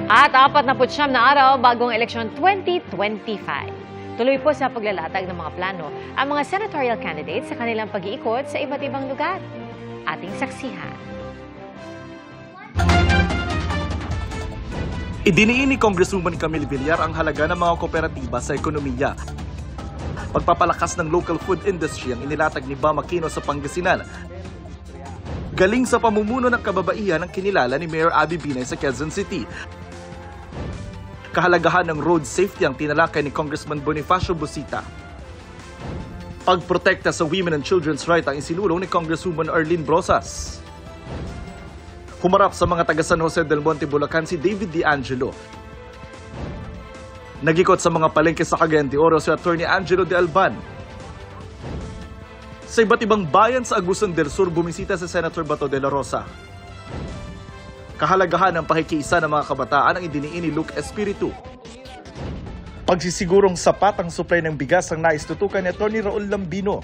At 49 na araw bagong eleksyon 2025. Tuloy po sa paglalatag ng mga plano ang mga senatorial candidates sa kanilang pag-iikot sa iba't ibang lugar. Ating saksihan. Idiniin ni Congresswoman Camille Villar ang halaga ng mga kooperatiba sa ekonomiya. Pagpapalakas ng local food industry ang inilatag ni Bam Aquino sa Pangasinan. Galing sa pamumuno ng kababaihan ang kinilala ni Mayor Abby Binay sa Quezon City. Kahalagahan ng road safety ang tinalakay ni Congressman Bonifacio Busita. Pagprotekta sa women and children's rights ang isinulong ni Congresswoman Arlene Brosas. Humarap sa mga taga San Jose del Monte, Bulacan si David D. Angelo. Nagikot sa mga palengke sa Cagayan de Oro si Attorney Angelo de Alban. Sa iba't ibang bayan sa Agusan del Sur, bumisita si Senator Bato de la Rosa. Kahalagahan ng pakikiisa ng mga kabataan ang idiniin ni Luke Espiritu. Pagsisigurong sapat ang supply ng bigas ang naistutukan ni Atty. Raul Lambino.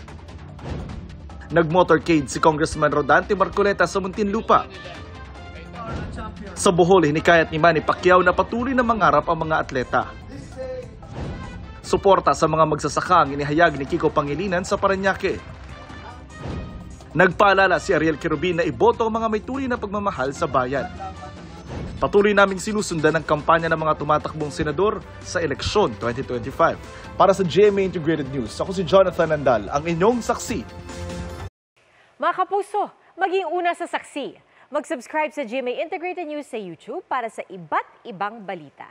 Nag-motorcade si Congressman Rodante Marcoleta sa Muntinlupa. Sa Bohol, hinikayat ni Manny Pacquiao na patuloy na mangarap ang mga atleta. Suporta sa mga magsasaka ang inihayag ni Kiko Pangilinan sa Parañaque. Nagpaalala si Ariel Querubin na iboto ang mga may tunay na pagmamahal sa bayan. Patuloy naming sinusundan ang kampanya ng mga tumatakbong senador sa eleksyon 2025. Para sa GMA Integrated News, ako si Jonathan Nandal, ang inyong saksi. Mga kapuso, maging una sa saksi. Mag-subscribe sa GMA Integrated News sa YouTube para sa iba't ibang balita.